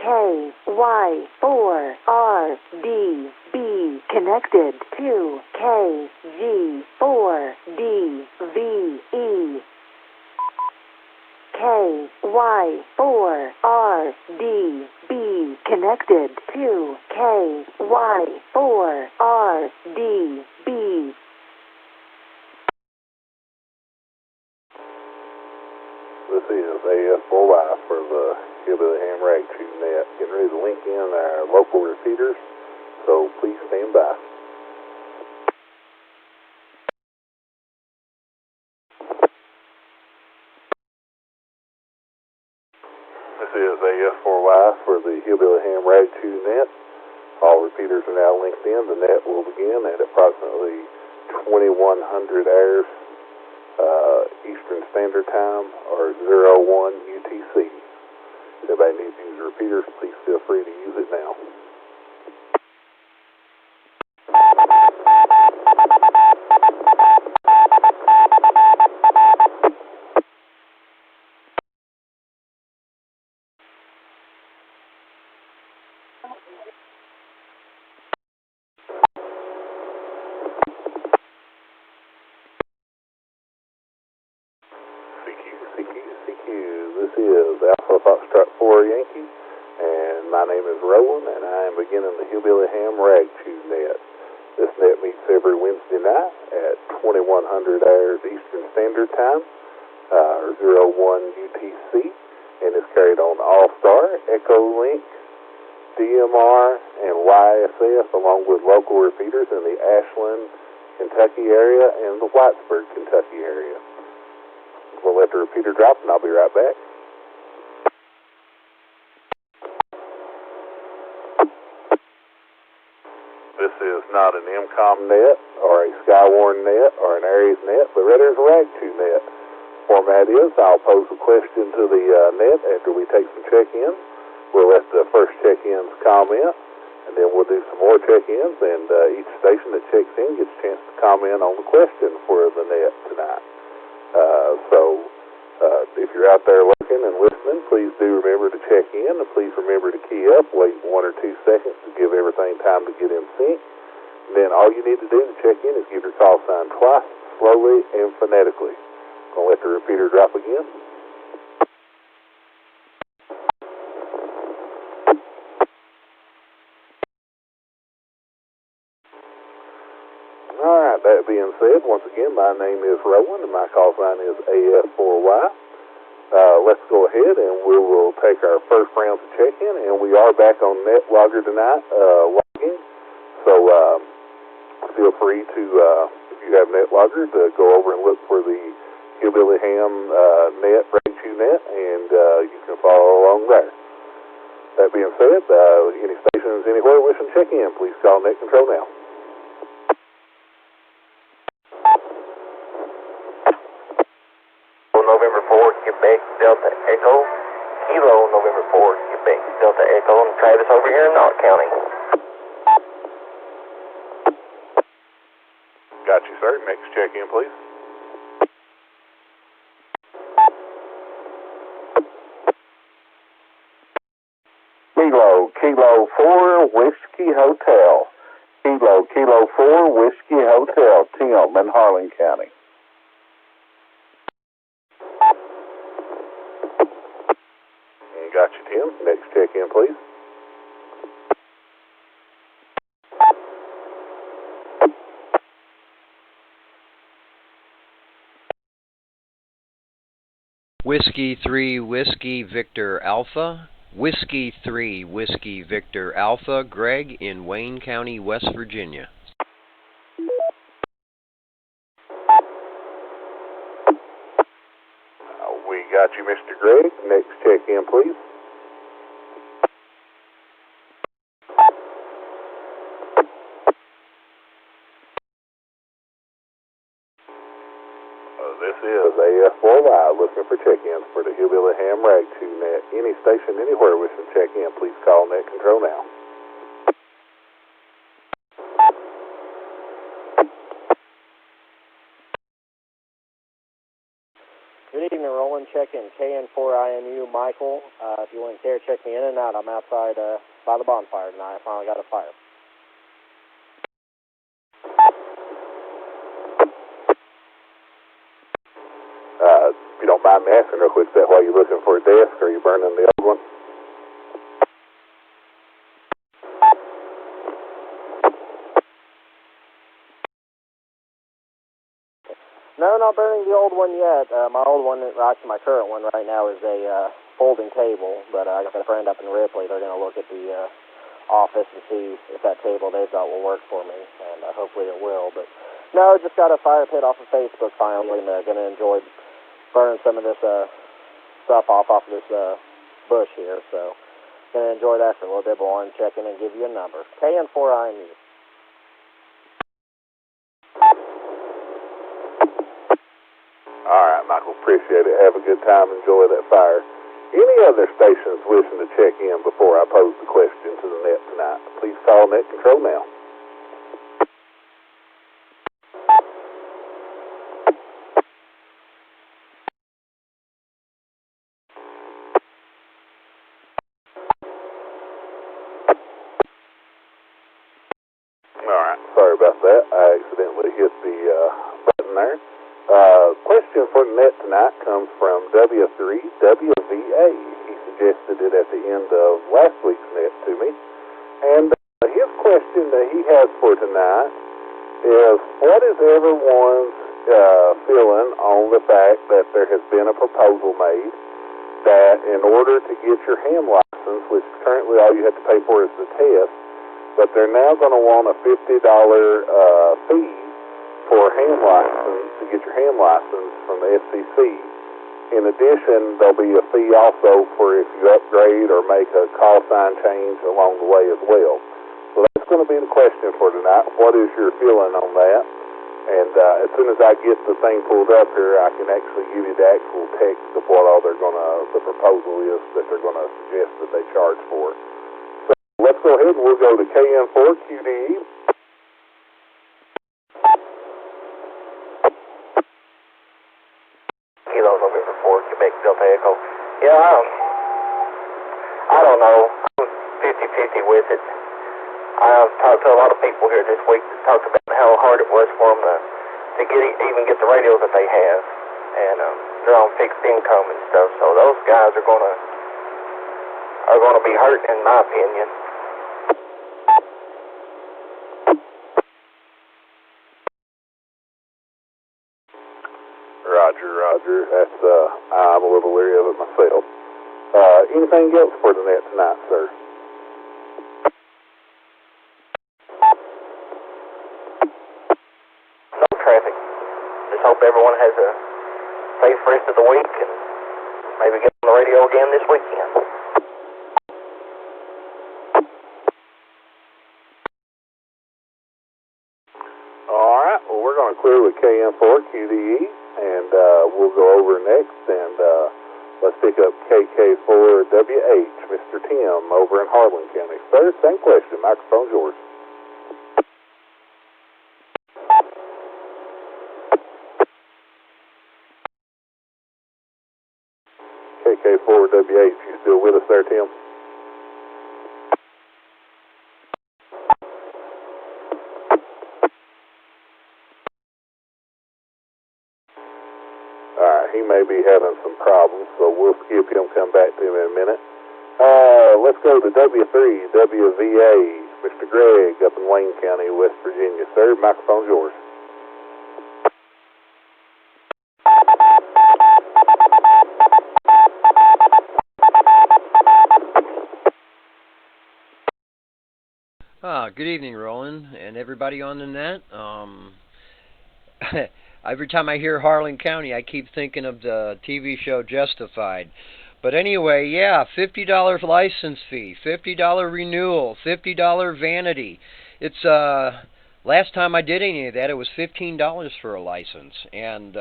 KY4RDB connected to KG4DVE. KY4RDB connected to KY4RDB. This is AS4Y for the Hillbilly Ham Net. Getting ready to link in our local repeaters, so please stand by. This is AS4Y for the Hillbilly Ham Net. All repeaters are now linked in. The net will begin at approximately 2100 hours Eastern Standard Time or 01 UTC. If anybody needs to use the repeaters, please feel free to use it now. CQ, this is Alpha Foxtrot 4 Yankee, and my name is Roland, and I am beginning the Hillbilly Ham Net. This net meets every Wednesday night at 2100 hours Eastern Standard Time, or 01 UTC, and is carried on All-Star, Echolink, DMR, and YSF, along with local repeaters in the Ashland, Kentucky area and the Whitesburg, Kentucky area. We'll let the repeater drop, and I'll be right back. This is not an MCOM net, or a Skywarn net, or an Aries net, but rather is a RAG2 net. Format is, I'll pose a question to the net after we take some check-ins. We'll let the first check-ins comment, and then we'll do some more check-ins, and each station that checks in gets a chance to comment on the question for the net tonight. If you're out there looking and listening, please do remember to check in, and please remember to key up, wait 1 or 2 seconds to give everything time to get in sync. And then all you need to do to check in is give your call sign twice, slowly and phonetically. I'm going to let the repeater drop again. Alright, that being said, once again, my name is Rowan, and my call sign is AS4Y. Let's go ahead and we will take our first round of check-in, and we are back on NetLogger tonight, logging. So feel free to, if you have NetLogger, to go over and look for the Hillbilly Ham Net, RAG2 Net, and you can follow along there. That being said, any stations anywhere wishing to check in, please call Net Control now. November 4, Quebec, Delta Echo. Kilo, November 4, Quebec, Delta Echo. And Travis over here in Knott County. Got you, sir. Next check-in, please. Kilo 4, Whiskey Hotel. Kilo 4, Whiskey Hotel, Tim in Harlan County. Got you, Tim. Next check-in, please. Whiskey 3 Whiskey Victor Alpha. Whiskey 3 Whiskey Victor Alpha. Greg in Wayne County, West Virginia. We got you, Mr. Greg. Next check-in, please. This is AS4Y looking for check-ins for the Hillbilly Ham Net. Any station anywhere wishing to check in, please call Net Control now. evening, Roland. Checking KN4IMU, Michael. If you wouldn't care, check me in and out. I'm outside by the bonfire tonight. I finally got a fire. If you don't mind me asking real quick, is that why you're looking for a desk, or are you burning the old one? No, not burning the old one yet. My old one, actually my current one right now, is a folding table, but I got a friend up in Ripley. They're going to look at the office and see if that table they've got will work for me, and hopefully it will. But no, just got a fire pit off of Facebook finally, and going to enjoy burning some of this stuff off of this bush here, so going to enjoy that for a little bit. But I want to check in and give you a number. KN4IMU. All right, Michael, appreciate it. Have a good time. Enjoy that fire. Any other stations wishing to check in before I pose the question to the net tonight? Please call net control now. All right, sorry about that. I accidentally hit the button there. Question for the net tonight comes from W3WVA. He suggested it at the end of last week's net to me. And his question that he has for tonight is, what is everyone's feeling on the fact that there has been a proposal made that in order to get your ham license, which currently all you have to pay for is the test, but they're now going to want a $50 fee for a ham license, to get your ham license from the FCC. In addition, there'll be a fee also for if you upgrade or make a call sign change along the way as well. So that's going to be the question for tonight. What is your feeling on that? And as soon as I get the thing pulled up here, I can actually give you the actual text of what all they're going to, the proposal is that they're going to suggest that they charge for. So let's go ahead and we'll go to KN4QDE. Kilo November 4, Quebec Delta Echo. Yeah, I don't know. I'm 50-50 with it. I've talked to a lot of people here this week that talked about how hard it was for them to even get the radios that they have, and they're on fixed income and stuff. So those guys are gonna be hurt, in my opinion. Roger. That's I'm a little leery of it myself. Anything else for the net tonight, sir? No traffic. Just hope everyone has a safe rest of the week and maybe get on the radio again this weekend. All right. Well, we're going to clear with KN4QDE, and we'll go over next, and let's pick up KK4WH, Mr. Tim, over in Harlan County. Sir, same question. Microphone's yours. KK4WH, you still with us there, Tim? He may be having some problems, so we'll skip him, come back to him in a minute. Let's go to W3WVA, Mr. Greg, up in Wayne County, West Virginia. Sir, microphone's yours. Good evening, Roland, and everybody on the net. Every time I hear Harlan County, I keep thinking of the TV show Justified. But anyway, yeah, $50 license fee, $50 renewal, $50 vanity. It's last time I did any of that, it was $15 for a license, and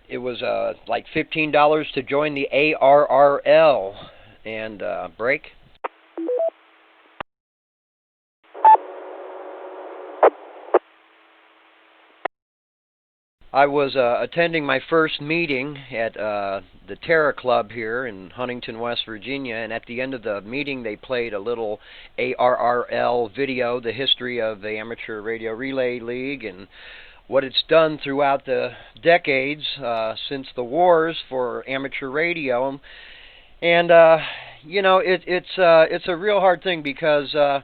it was like $15 to join the ARRL and break. I was attending my first meeting at the Terra Club here in Huntington, West Virginia, and at the end of the meeting they played a little ARRL video, the history of the Amateur Radio Relay League and what it's done throughout the decades since the wars for amateur radio. And you know, it's a real hard thing because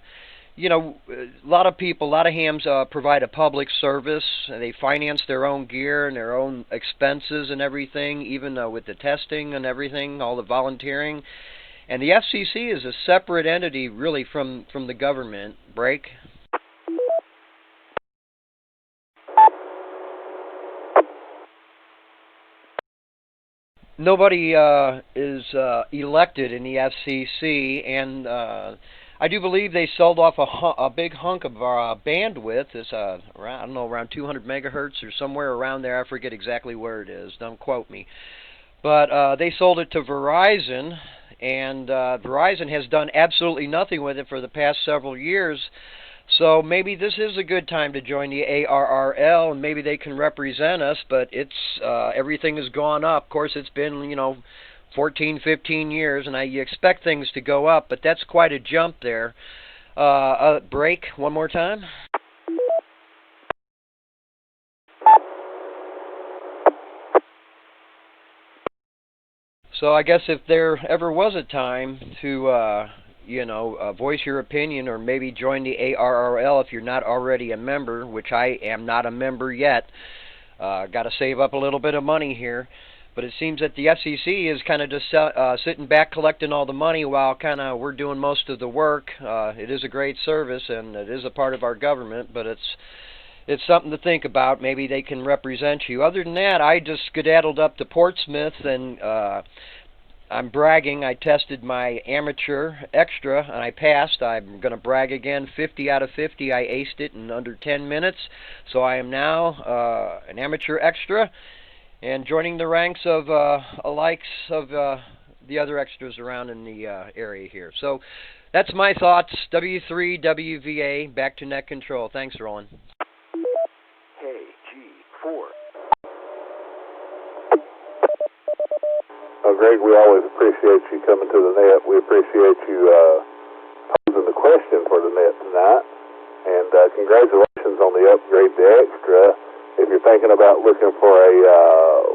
you know, a lot of people, a lot of hams provide a public service. They finance their own gear and their own expenses and everything, even with the testing and everything, all the volunteering. And the FCC is a separate entity, really, from the government. Break. Nobody is elected in the FCC, and I do believe they sold off a big hunk of bandwidth. It's around, I don't know, around 200 megahertz or somewhere around there. I forget exactly where it is. Don't quote me. But they sold it to Verizon, and Verizon has done absolutely nothing with it for the past several years. So maybe this is a good time to join the ARRL, and maybe they can represent us. But it's everything has gone up. Of course, it's been, you know, 14, 15 years, and you expect things to go up, but that's quite a jump there. Break one more time. So I guess if there ever was a time to, you know, voice your opinion or maybe join the ARRL if you're not already a member, which I am not a member yet, got to save up a little bit of money here. But it seems that the FCC is kind of just sitting back collecting all the money while kind of we're doing most of the work. It is a great service and it is a part of our government, but it's something to think about. Maybe they can represent you. Other than that, I just skedaddled up to Portsmouth and I'm bragging. I tested my amateur extra and I passed. I'm going to brag again. 50 out of 50. I aced it in under 10 minutes. So I am now an amateur extra, and joining the ranks of likes of the other extras around in the area here. So that's my thoughts. W3WVA, back to net control. Thanks, Roland. KG4. Well, Greg, we always appreciate you coming to the net. We appreciate you posing the question for the net tonight. And congratulations on the upgrade to extra. If you're thinking about looking for a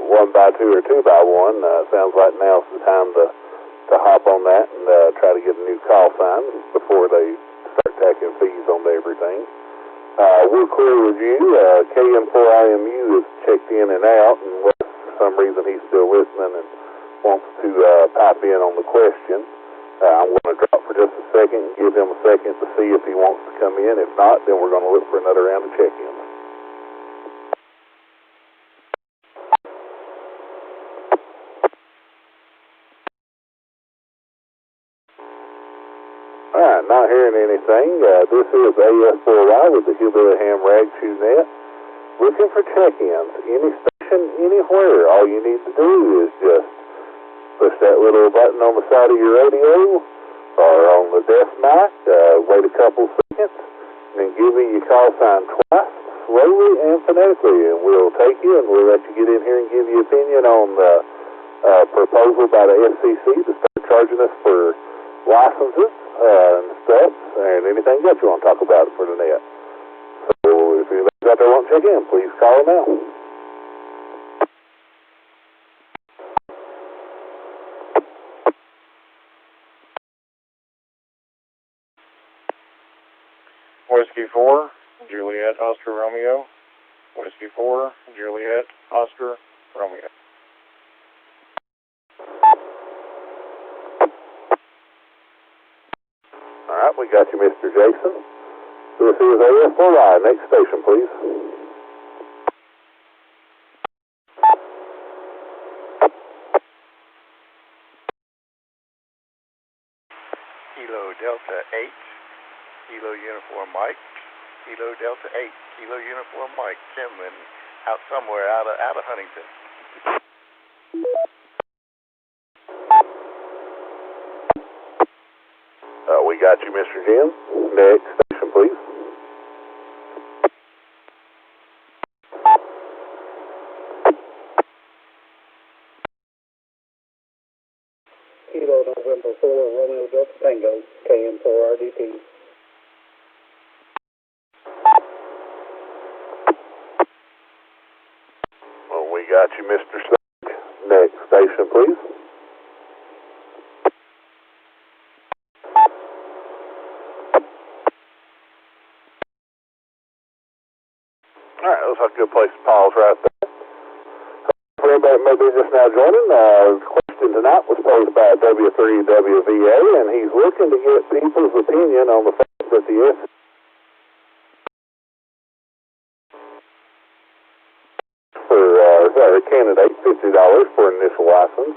1x2 or 2x1, sounds like now's the time to hop on that and try to get a new call sign before they start tacking fees on everything. We're clear with you. KM4IMU is checked in and out, and for some reason he's still listening and wants to pipe in on the question. I'm going to drop for just a second and give him a second to see if he wants to come in. If not, then we're going to look for another round of check-ins. Alright, not hearing anything. This is AS4Y with the Hillbilly Ham Net. Looking for check-ins. Any station, anywhere. All you need to do is just push that little button on the side of your radio or on the desk mic, wait a couple seconds, and then give me your call sign twice, slowly and phonetically, and we'll take you and we'll let you get in here and give you opinion on the proposal by the FCC to start charging us for licenses and stuff, and anything else you want to talk about for the net. So if anybody's out there want to check in, please call now. Whiskey 4, Juliet, Oscar, Romeo. Whiskey 4, Juliet, Oscar, Romeo. All right, we got you, Mr. Jason. This is AS4Y. Next station, please. Kilo Delta 8, Kilo Uniform Mike, Kilo Delta 8, Kilo Uniform Mike, Timlin, out somewhere out of Huntington. We got you, Mr. Jim. Next station, please. Kilo November 4 Romeo Delta Tango, KM4RDT. Well, we got you, Mr. Sack. Next station, please. All right, looks like a good place to pause right there. For anybody that may be just now joining, the question tonight was posed by W3WVA, and he's looking to get people's opinion on the fact that the S for candidate, $50 for an initial license,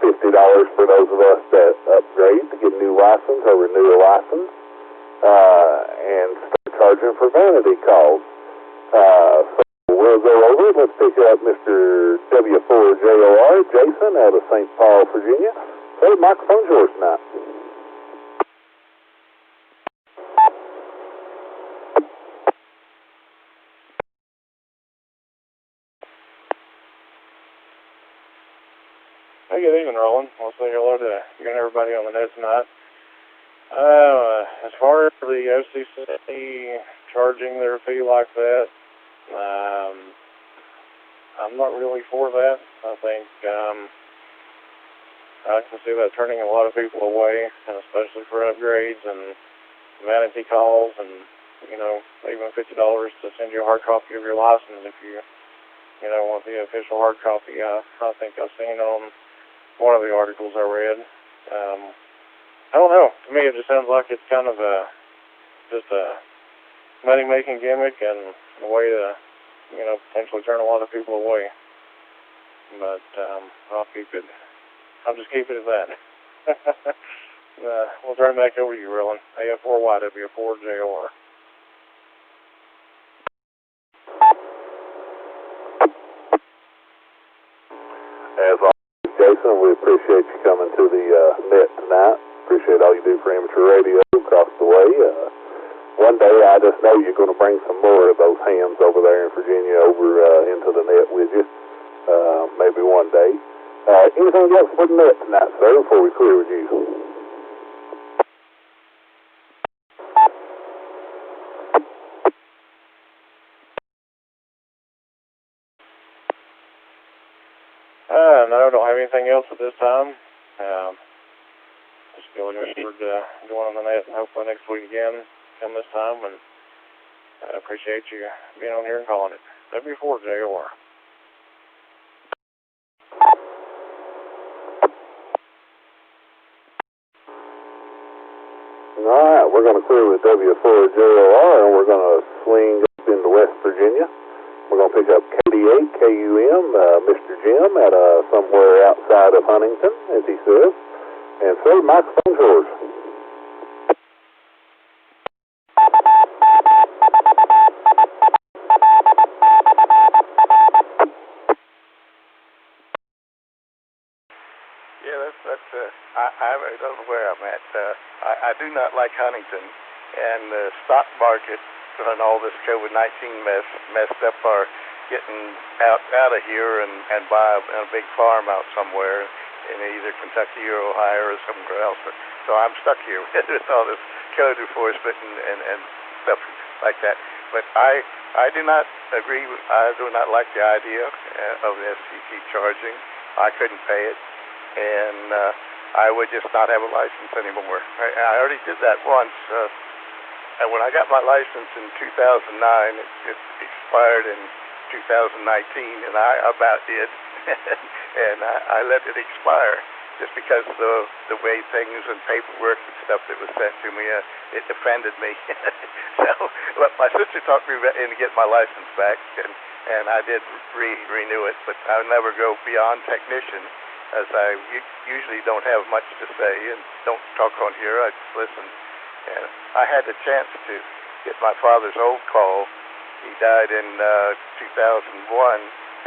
$50 for those of us that upgrade to get a new license or renew a license, and start charging for vanity calls. So we'll go over it. Let's pick up Mr. W4JOR, Jason, out of St. Paul, Virginia. So the microphone's yours tonight. Hey, good evening, Roland. I'll say hello to you and everybody on the net tonight. As far as the FCC charging their fee like that, I'm not really for that. I think I can see that turning a lot of people away, and especially for upgrades and vanity calls, and even $50 to send you a hard copy of your license if you want the official hard copy. I think I've seen on one of the articles I read. I don't know. To me, it just sounds like it's kind of just a money-making gimmick and a way to, potentially turn a lot of people away. But I'll just keep it at that. We'll turn it back over to you, Roland. AF4YW4JOR. As always, Jason, we appreciate you coming to the net tonight. Appreciate all you do for amateur radio across the way. One day, I just know you're going to bring some more of those hams over there in Virginia over into the net with you. Maybe one day. Anything else for the net tonight, sir, before we clear with you? No, I don't have anything else at this time. Just be looking forward to going on the net and hopefully next week again, come this time, and I appreciate you being on here and calling it. W4JOR. Alright, we're going to clear with W4JOR, and we're going to swing up into West Virginia. We're going to pick up KD8, KUM, Mr. Jim, at somewhere outside of Huntington, as he says. And so, the microphone's yours. Yeah, that's I don't know where I'm at. I do not like Huntington, and the stock market and all this COVID-19 messed up our getting out of here and buy a big farm out somewhere in either Kentucky or Ohio or somewhere else. So I'm stuck here with all this code enforcement and stuff like that. But I do not agree. I do not like the idea of the FCC charging. I couldn't pay it, and I would just not have a license anymore. I already did that once. And when I got my license in 2009, it expired in 2019, and I about did, and I let it expire just because of the way things and paperwork and stuff that was sent to me, it offended me. So, but my sister talked me into getting my license back, and I did renew it, but I'll never go beyond technician, as I usually don't have much to say and don't talk on here. I just listen. And I had the chance to get my father's old call. He died in 2001,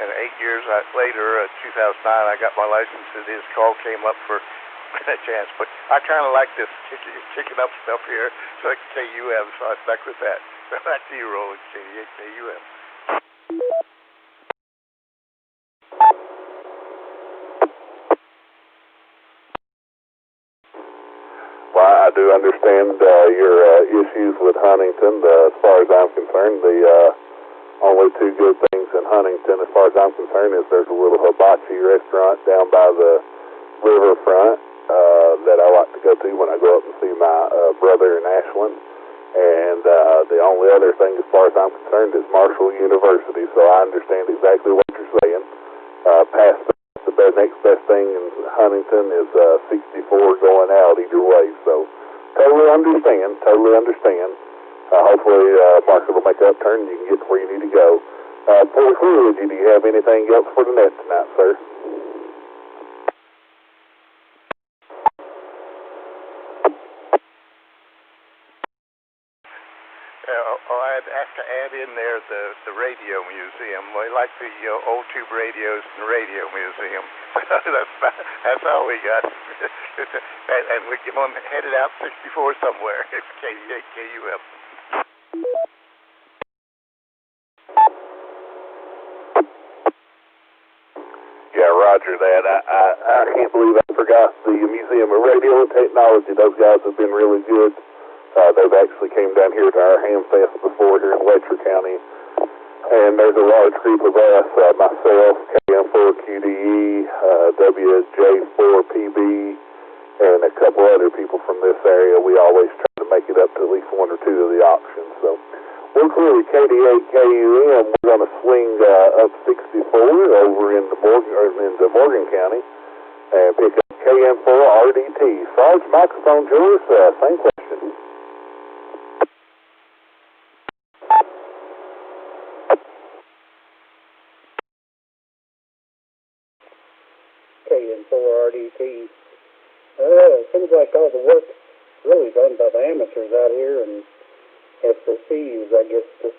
and 8 years later, 2009, I got my license, and his call came up for a chance. But I kind of like this kicking up stuff here, so like KUM, so I stuck with that. So back to you, Roland, KUM. I do understand your issues with Huntington. As far as I'm concerned, the only two good things in Huntington, as far as I'm concerned, is there's a little hibachi restaurant down by the riverfront that I like to go to when I go up and see my brother in Ashland. And the only other thing, as far as I'm concerned, is Marshall University. So I understand exactly what you're saying. Past the next best thing in Huntington is 64 going out either way. So totally understand. Hopefully Marshall will make an upturn and you can get to where you need to go. Before we conclude, do you have anything else for the net tonight, sir? I'd have to add in there the radio museum. We like the old tube radios and the radio museum. That's all we got. and we're headed out 64 somewhere. It's KU8, KUF. Yeah, roger that. I can't believe I forgot the Museum of Radio and Technology. Those guys have been really good. They've actually came down here to our Ham Fest before here in Letcher County. And there's a large group of us, myself, KM4QDE, WJ4PB, and a couple other people from this area. We always try to make it up to at least one or two of the auctions. So we're clearly KD8KUM. We're going to swing up 64 over into Morgan County and pick up KM4RDT. Sarge, microphone's yours. Same question. KM4RDT. Seems like all the work really done by the amateurs out here, and SOCs, I guess, just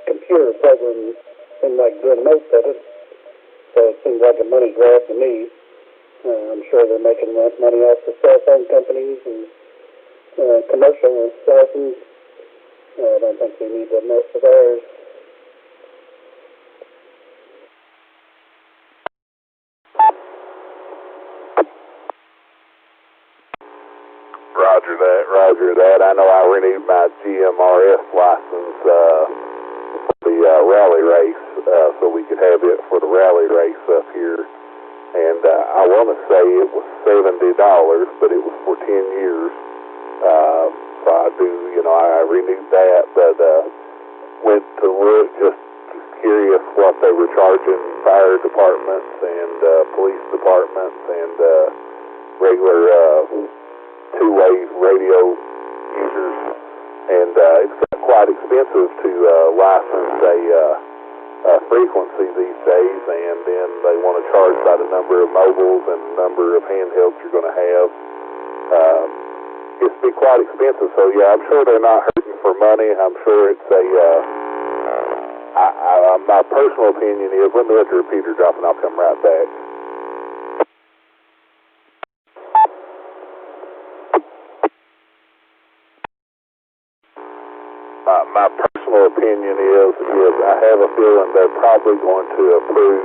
computer program seemed like doing most of it. So it seems like a money grab to me. I'm sure they're making enough money off the cell phone companies and commercial license. I don't think we need to mess with ours. Roger that. I know I renewed my GMRS license for the rally race, so we could have it for the rally race up here. And I want to say it was $70, but it was for 10 years. So I do, I renewed that, but went to look, just curious what they were charging fire departments and police departments and regular two-way radio users, and it's quite expensive to license a frequency these days, and then they want to charge by the number of mobiles and number of handhelds you're going to have. It's be quite expensive, so yeah, I'm sure they're not hurting for money. I'm sure it's my personal opinion is, let me let the repeater drop and I'll come right back. My personal opinion is I have a feeling they're probably going to approve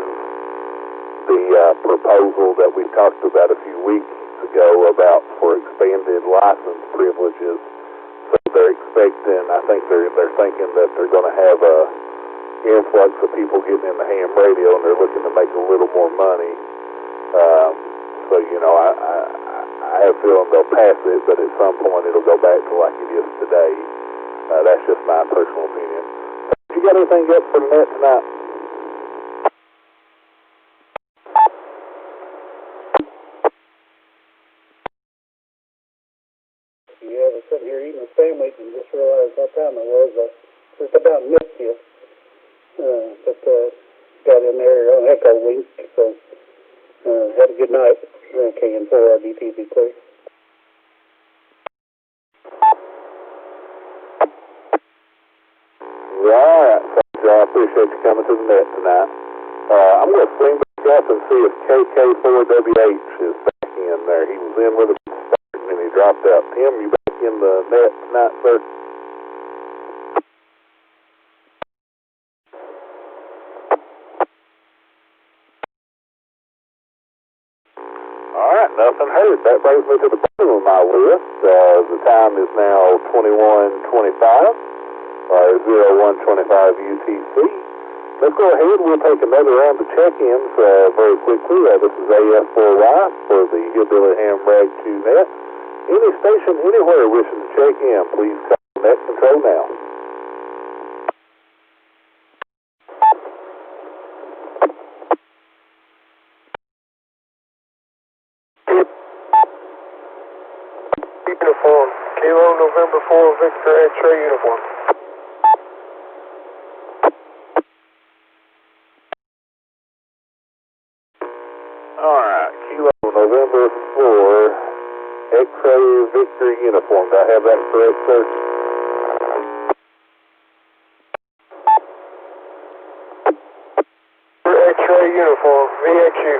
the proposal that we talked about a few weeks ago about for expanded license privileges. So they're expecting, I think they're thinking that they're going to have a influx of people getting in the ham radio, and they're looking to make a little more money. So I have a feeling they'll pass it, but at some point it'll go back to like it is today. That's just my personal opinion. You got anything else for the net tonight? Yeah, I was sitting here eating a sandwich and just realized what time it was. Just about missed you. But got in there on Echo Link, so have a good night. KM4RDT, be clear. Alright, I appreciate you coming to the net tonight. I'm going to swing back up and see if KK4WH is back in there. He was in with a start and then he dropped out. Tim, you back in the net tonight, sir? Alright, nothing heard. That brings me to the bottom of my list. The time is now 21:25, 01:25 UTC. Let's go ahead. We'll take another round of check-ins very quickly. This is AF4Y for the Hillbilly Ham Rag 2 Net. Any station anywhere wishing to check in, please call Net Control now. Uniform. Kilo November 4 Victor X-ray uniform. Alright, Kilo November 4 X-ray Victor uniform. Do I have that correct, sir? X-ray uniform. VXU.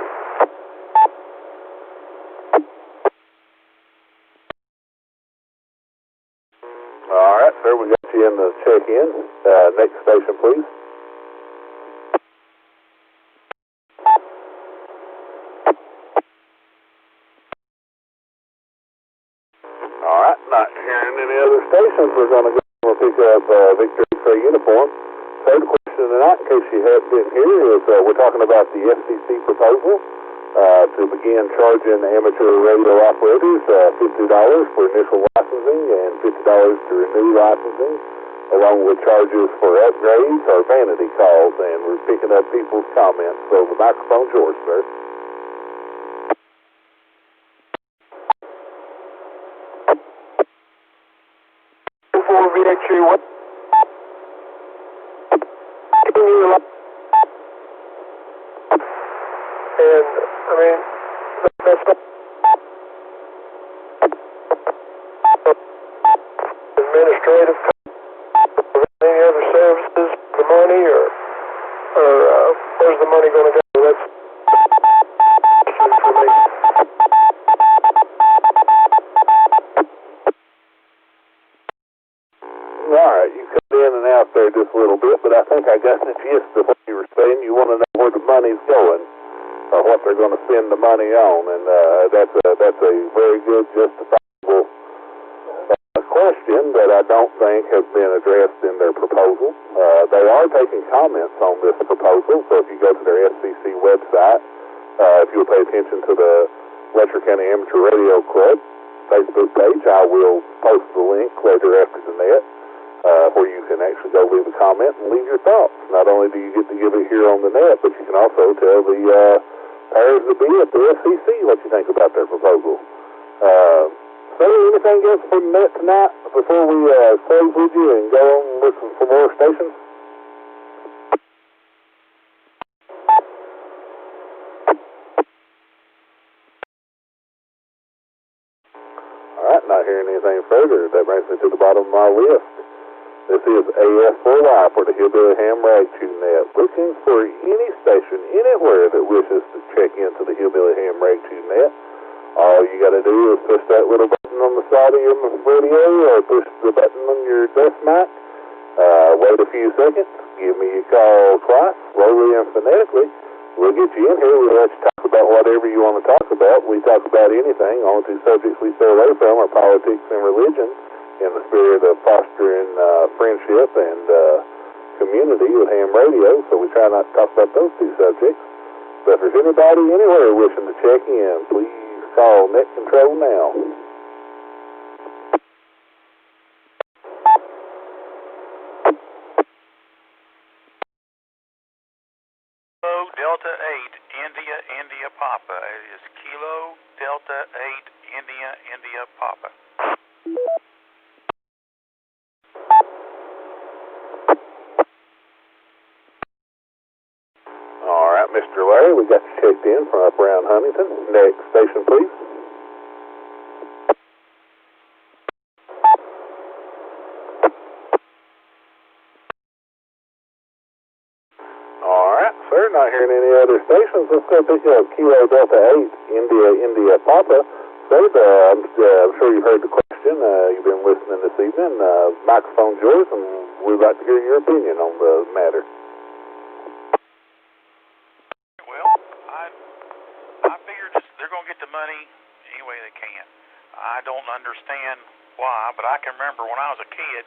Alright, sir, we got you in the check-in. Next station, please. Alright, not hearing any other stations. We're going to go and pick up Victor X-ray uniform. Third question tonight, in case you didn't hear, is we're talking about the FCC proposal to begin charging amateur radio operators $50 for initial licensing and $50 to renew licensing, along with charges for upgrades or vanity calls. And we're picking up people's comments. So the microphone's yours, sir. For VXU, what? And, I mean, that's not administrative, any other services, the money, or where's the money going to go? That's for me. Alright, you cut in and out there just a little bit, but I think I got the gist of what you were saying. You want to know where the money's going, or what they're going to spend the money on, and that's a very good, justifiable question that I don't think has been addressed in their proposal. They are taking comments on this proposal, so if you go to their SCC website, if you'll pay attention to the Letcher County Amateur Radio Club Facebook page, I will post the link later after the net, where you can actually go leave a comment and leave your thoughts. Not only do you get to give it here on the net, but you can also tell the powers that be at the SCC what you think about their proposal. So, anything else for the net tonight before we close with you and go on and listen for more stations? Alright, not hearing anything further. That brings me to the bottom of my list. This is AF4Y for the Hillbilly Ham Rag 2 Net. Looking for any station anywhere that wishes to check into the Hillbilly Ham Rag 2 Net. All you got to do is push that little button on the side of your radio, or push the button on your desk mic. Wait a few seconds. Give me a call twice, slowly and phonetically. We'll get you in here. We'll let you talk about whatever you want to talk about. We talk about anything. Only two subjects we stay away from are politics and religion, in the spirit of fostering friendship and community with ham radio. So we try not to talk about those two subjects. But if there's anybody anywhere wishing to check in, please call Net Control now. Kilo Delta 8 India Papa. It is Kilo Delta 8 India Papa. All right, Mr. Larry, we got you checked in from up around Huntington. Next station, please. All right, sir, not hearing any other stations. Let's go pick up Kilo Delta 8 India Papa. Sir, I'm sure you've heard the question. You've been listening this evening. Microphone's yours, and we'd like to hear your opinion on the matter. Well, I figure they're going to get the money I don't understand why, but I can remember when I was a kid,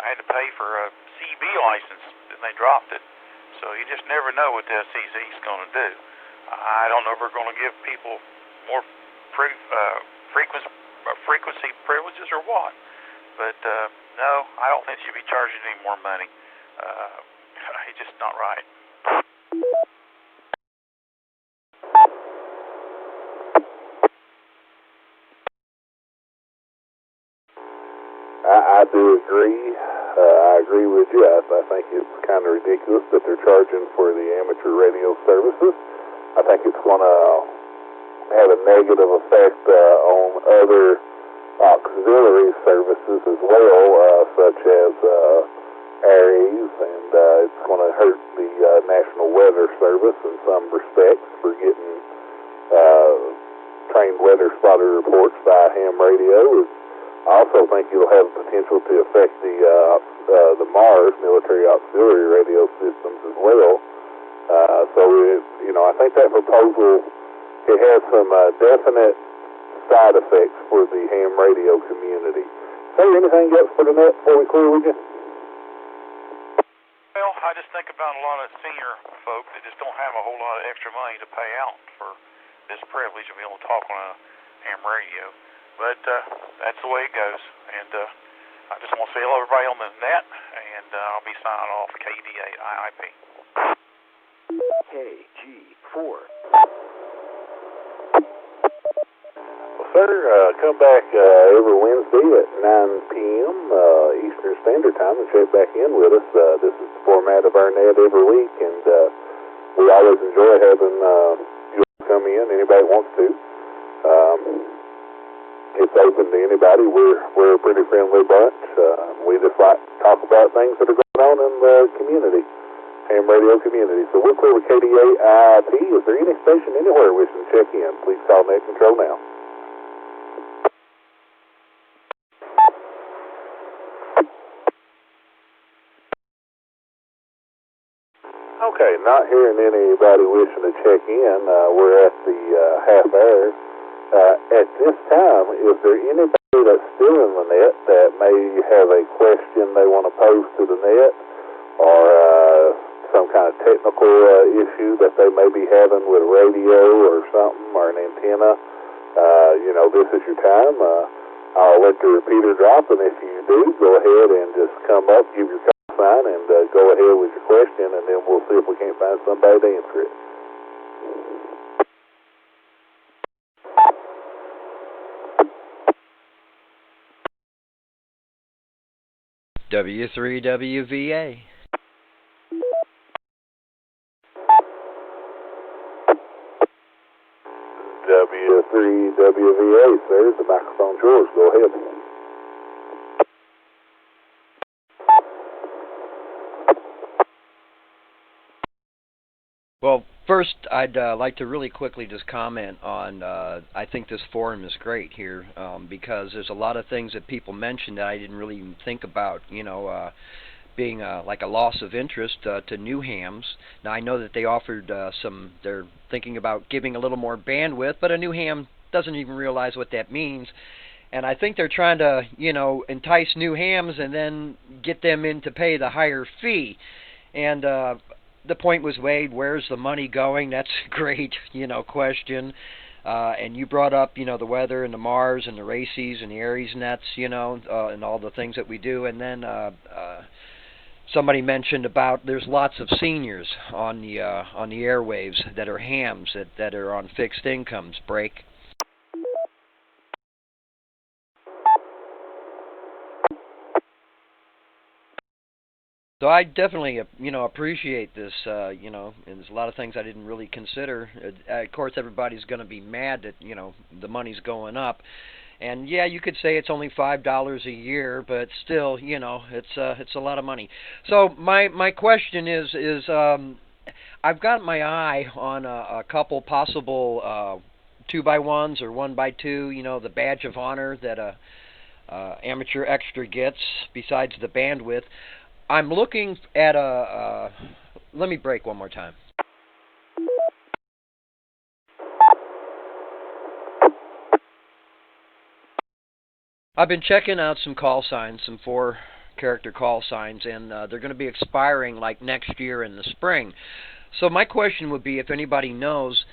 I had to pay for a CB license, and they dropped it. So you just never know what the SEC is going to do. I don't know if we're going to give people more frequency privileges or what. But no, I don't think you should be charging any more money. It's just not right. I do agree. I agree with you. I think it's kind of ridiculous that they're charging for the amateur radio services. I think it's going to have a negative effect on other auxiliary services as well, such as ARIES, and it's going to hurt the National Weather Service in some respects for getting trained weather spotter reports by ham radio. I also think it'll have potential to affect the MARS, military auxiliary radio systems, as well. I think that proposal, it has some definite side effects for the ham radio community. Say anything else for the net before we clear with you? Well, I just think about a lot of senior folk that just don't have a whole lot of extra money to pay out for this privilege of being able to talk on a ham radio. But that's the way it goes. And I just want to say hello to everybody on the net, and I'll be signing off KDA IIP. KG4. Well, sir, come back every Wednesday at 9 p.m. Eastern Standard Time and check back in with us. This is the format of our net every week, and we always enjoy having you come in, anybody wants to. It's open to anybody. We're a pretty friendly bunch. We just like to talk about things that are going on in the community, ham radio community. So we're clear with KDA IIP. Is there any station anywhere wishing to check in? Please call Net Control now. Okay, not hearing anybody wishing to check in. We're at the half hour. At this time, is there anybody that's still in the net that may have a question they want to pose to the net, or some kind of technical issue that they may be having with radio or something, or an antenna? This is your time. I'll let the repeater drop, and if you do, go ahead and just come up, give your call sign, and go ahead with your question, and then we'll see if we can't find somebody to answer it. W3WVA. W3WVA, sir. The microphone's yours. Go ahead. Well, first, I'd like to really quickly just comment on, I think this forum is great here, because there's a lot of things that people mentioned that I didn't really even think about, being like a loss of interest to new hams. Now, I know that they offered they're thinking about giving a little more bandwidth, but a new ham doesn't even realize what that means. And I think they're trying to, entice new hams and then get them in to pay the higher fee. And the point was made, where's the money going? That's a great, question. And you brought up, the weather and the MARS and the RACES and the ARIES nets, and all the things that we do. And then somebody mentioned about there's lots of seniors on the airwaves that are hams that are on fixed incomes. Break. So I definitely, appreciate this, and there's a lot of things I didn't really consider. Of course, everybody's going to be mad that, the money's going up. And yeah, you could say it's only $5 a year, but still, it's a lot of money. So my question is I've got my eye on a couple possible 2x1s or 1x2, the badge of honor that a amateur extra gets besides the bandwidth. I'm looking at let me break one more time. I've been checking out some call signs, some 4-character call signs, and they're going to be expiring like next year in the spring. So my question would be, if anybody knows,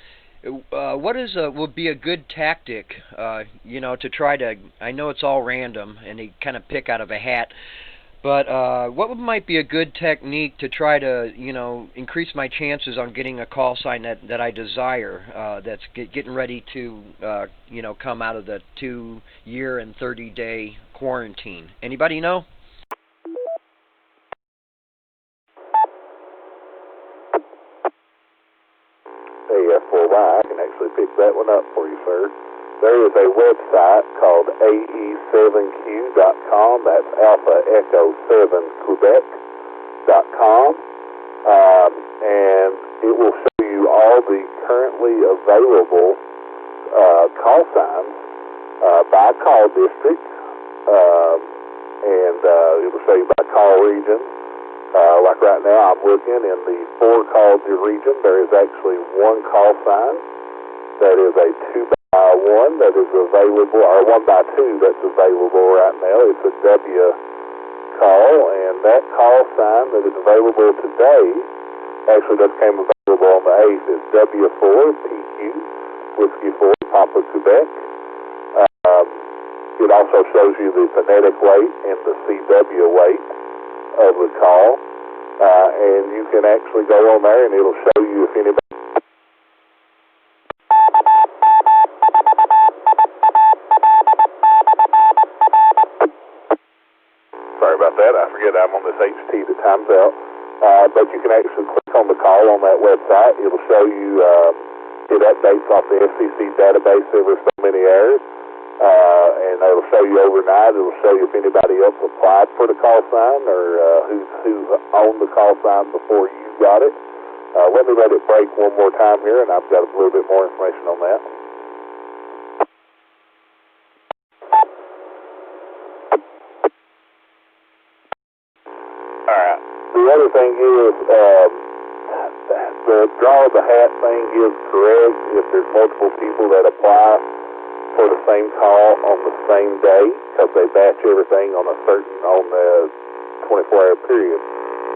what would be a good tactic, to try to, I know it's all random and you kind of pick out of a hat, but what might be a good technique to try to, increase my chances on getting a call sign that I desire, that's getting ready to, come out of the 2-year and 30-day quarantine? Anybody know? AF4Y, I can actually pick that one up for you, sir. There is a website called AE7Q.com. That's Alpha Echo 7 Quebec.com. And it will show you all the currently available call signs by call district. And it will show you by call region. Like right now, I'm looking in the 4-call region. There is actually one call sign that is a 2x1 that is available, or 1x2 that's available right now. It's a W call, and that call sign that is available today actually just came available on the 8th is W4 PQ Whiskey 4 Papa Quebec. It also shows you the phonetic weight and the CW weight of the call, and you can actually go on there and it'll show you if anybody. Sorry about that. I forget I'm on this HT that times out. But you can actually click on the call on that website. It'll show you, it updates off the FCC database every so many hours. And it'll show you overnight. It'll show you if anybody else applied for the call sign or who's on the call sign before you got it. Let me let it break one more time here, and I've got a little bit more information on that. Alright. The other thing is, the draw of the hat thing is correct if there's multiple people that apply for the same call on the same day, because they batch everything on the 24-hour period.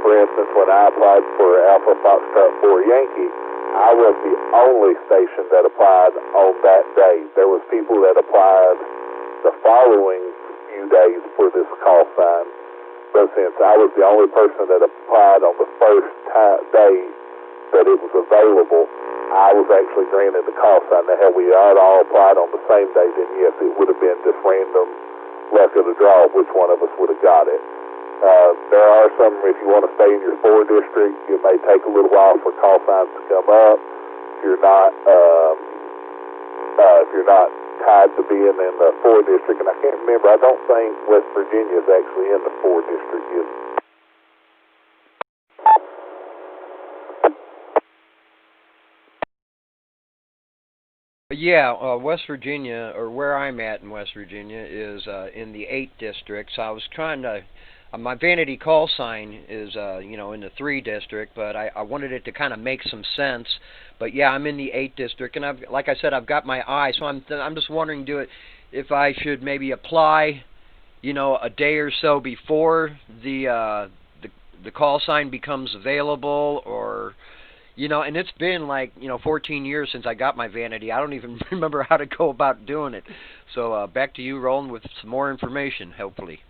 For instance, when I applied for Alpha Foxtrot 4 Yankee, I was the only station that applied on that day. There was people that applied the following few days for this call sign, but since I was the only person that applied on the first day that it was available, I was actually granted the call sign. Now, had we all applied on the same day, then yes, it would have been just random luck of the draw which one of us would have got it. There are some, if you want to stay in your 4 district, it may take a little while for call signs to come up. If you're not tied to being in the 4 district, and I can't remember, I don't think West Virginia is actually in the 4 district yet. Yeah, West Virginia, or where I'm at in West Virginia, is in the 8 district. So I was trying to, my vanity call sign is, in the 3 district, but I wanted it to kind of make some sense. But yeah, I'm in the 8 district, and like I said, I've got my eye. So I'm just wondering, if I should maybe apply, a day or so before the call sign becomes available, or. And it's been like, 14 years since I got my vanity. I don't even remember how to go about doing it. So back to you, Roland, with some more information, hopefully.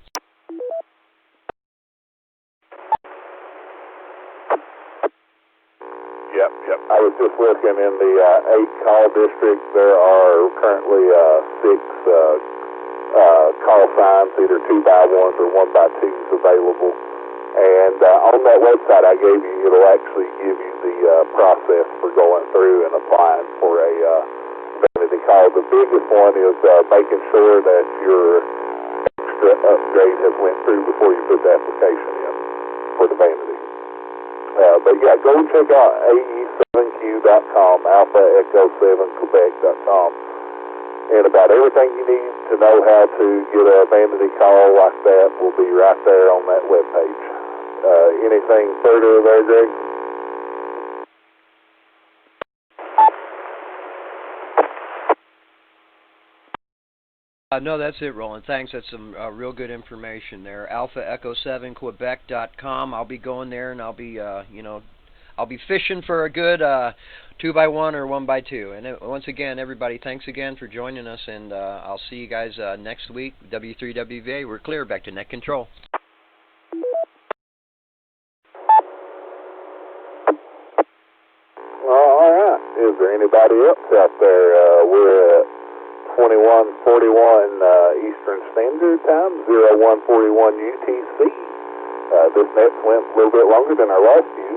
Yep. I was just looking in the 8 call district. There are currently 6 call signs, either 2x1s or 1x2s available. And on that website I gave you, it'll actually give you the process for going through and applying for a vanity call. The biggest one is making sure that your extra upgrade has went through before you put the application in for the vanity. But yeah, go check out AE7Q.com, Alpha Echo 7 Quebec.com. And about everything you need to know how to get a vanity call like that will be right there on that webpage. Anything further there, Greg? No, that's it, Roland. Thanks. That's some real good information there. AlphaEcho7Quebec.com. I'll be going there, and I'll be, I'll be fishing for a good 2x1 or 1x2. And once again, everybody, thanks again for joining us, and I'll see you guys next week. W3WVA, we're clear. Back to net control. All right. Is there anybody else out there? We're at 21:41 Eastern Standard Time, 01:41 UTC. This next went a little bit longer than our last few,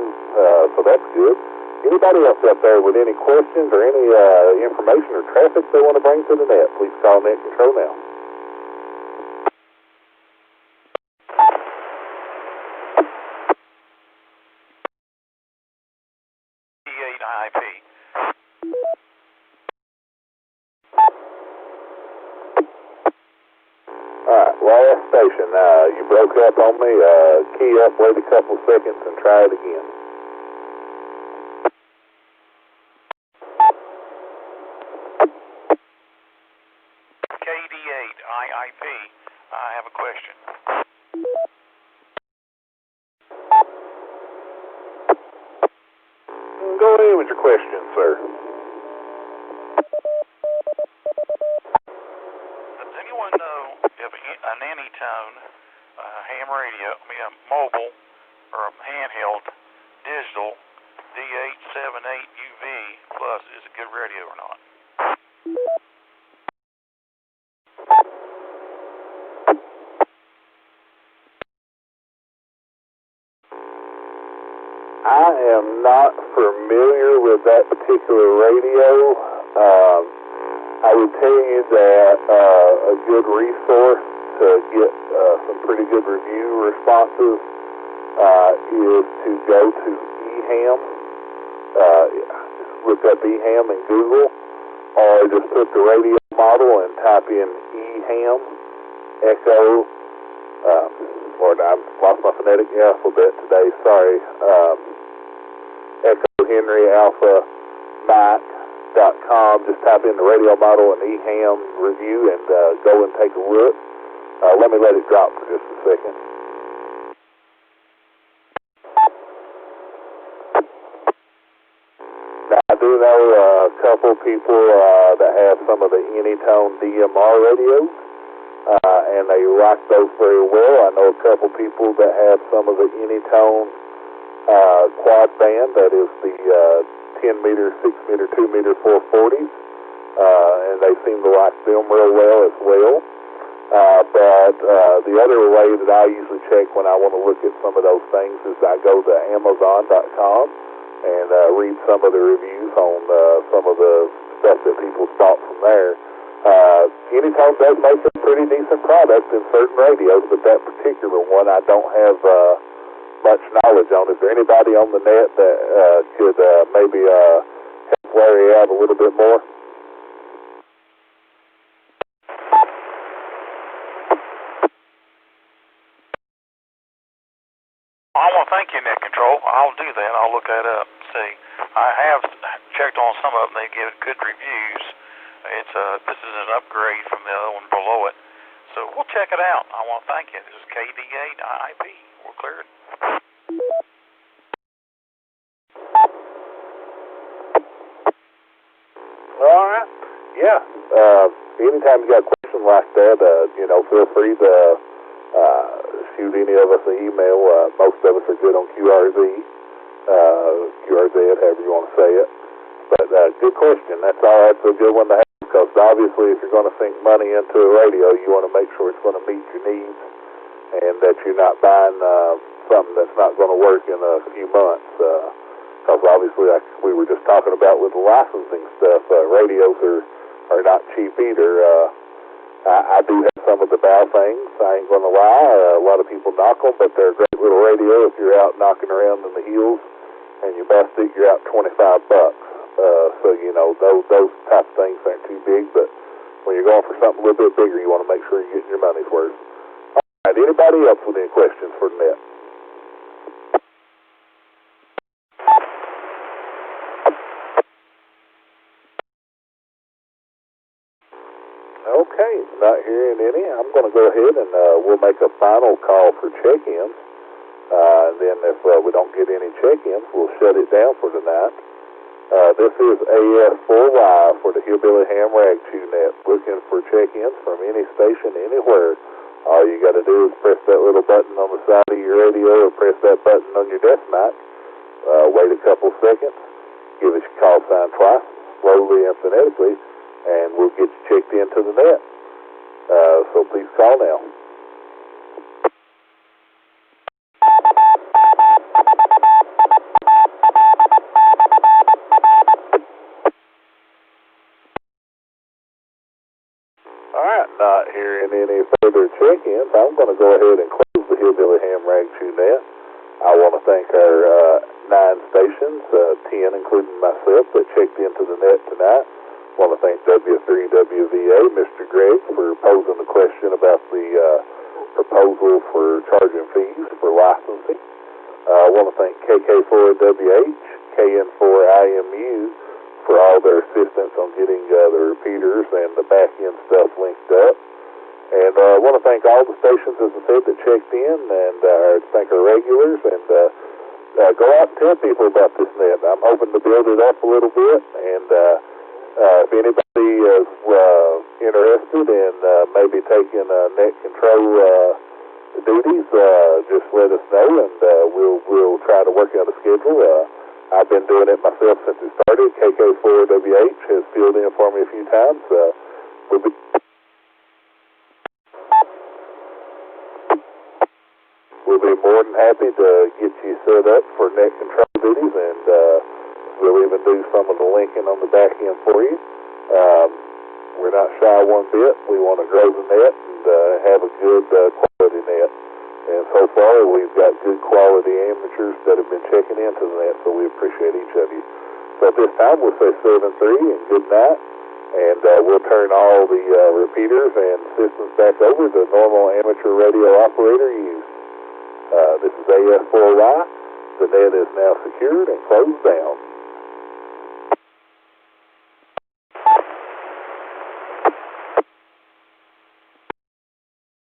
so that's good. Anybody else out there with any questions or any information or traffic they want to bring to the net, please call Net Control now. IP. Alright, last station. You broke up on me. Key up, wait a couple of seconds, and try it again. KD8 IIP. I have a question. Go ahead with your question, sir. Does anyone know if an anytone ham radio, a mobile or a handheld digital D878UV plus is a good radio or not? I am not familiar with that particular radio. I would tell you that a good resource to get some pretty good review responses is to go to eHam. Just look up eHam in Google, or just put the radio model and type in eHam Echo. Lord, I've lost my phonetic alphabet today. Sorry. Echo Henry Alpha Mike.com. Just type in the radio model and eHam review and go and take a look. Let me let it drop for just a second. Now, I do know a couple people that have some of the Anytone DMR radios. And they rock those very well. I know a couple people that have some of the Anytone quad band, that is the 10 meter, 6 meter, 2 meter 440s, and they seem to like them real well as well. But the other way that I usually check when I want to look at some of those things is I go to Amazon.com and read some of the reviews on some of the stuff that people bought from there. Anytone does make a pretty decent product in certain radios, but that particular one I don't have much knowledge on. Is there anybody on the net that could maybe help Larry out a little bit more? I want to thank you, Net Control. I'll do that. I'll look that up and see. I have checked on some of them. They give good reviews. This is an upgrade from the other one below it. So we'll check it out. I want to thank you. This is KD8 IP. We're cleared. All right. Yeah. Anytime you got a question like that, feel free to shoot any of us an email. Most of us are good on QRZ, however you want to say it. But good question. That's a good one to have, because obviously if you're going to sink money into a radio, you want to make sure it's going to meet your needs and that you're not buying something that's not going to work in a few months. Because obviously, like we were just talking about with the licensing stuff, radios are not cheap either. I do have some of the bow things. I ain't going to lie. A lot of people knock them, but they're a great little radio. If you're out knocking around in the hills and you bust it, you're out $25. So, those type of things aren't too big, but when you're going for something a little bit bigger, you want to make sure you're getting your money's worth. All right, anybody else with any questions for the net? Okay. Okay, not hearing any. I'm going to go ahead and we'll make a final call for check-ins. And then if we don't get any check-ins, we'll shut it down for tonight. This is AS4Y for the Hillbilly Ham Rag Chew Net, looking for check-ins from any station, anywhere. All you got to do is press that little button on the side of your radio or press that button on your desk mic. Wait a couple seconds, give us your call sign twice, slowly and phonetically, and we'll get you checked into the net. So please call now. Alright, not hearing any further check-ins, I'm going to go ahead and close the Hillbilly Ham Rag Chew Net. I want to thank our 9 stations, 10 including myself, that checked into the net tonight. I want to thank W3WVA, Mr. Greg, for posing the question about the proposal for charging fees for licensing. I want to thank KK4WH, KN4IMU, for all their assistance on getting the repeaters and the back-end stuff linked up. And I want to thank all the stations, as I said, that checked in, and thank our regulars, and go out and tell people about this net. I'm hoping to build it up a little bit, and if anybody is interested in maybe taking net control duties, just let us know, and we'll try to work out a schedule. I've been doing it myself since it started. KK4WH has filled in for me a few times. We'll be more than happy to get you set up for net control duties, and we'll even do some of the linking on the back end for you. We're not shy one bit. We want to grow the net and have a good quality net. And so far, we've got good quality amateurs that have been checking into the net, so we appreciate each of you. So at this time, we'll say 7-3 and good night, and we'll turn all the repeaters and systems back over to normal amateur radio operator use. This is AS4Y. The net is now secured and closed down.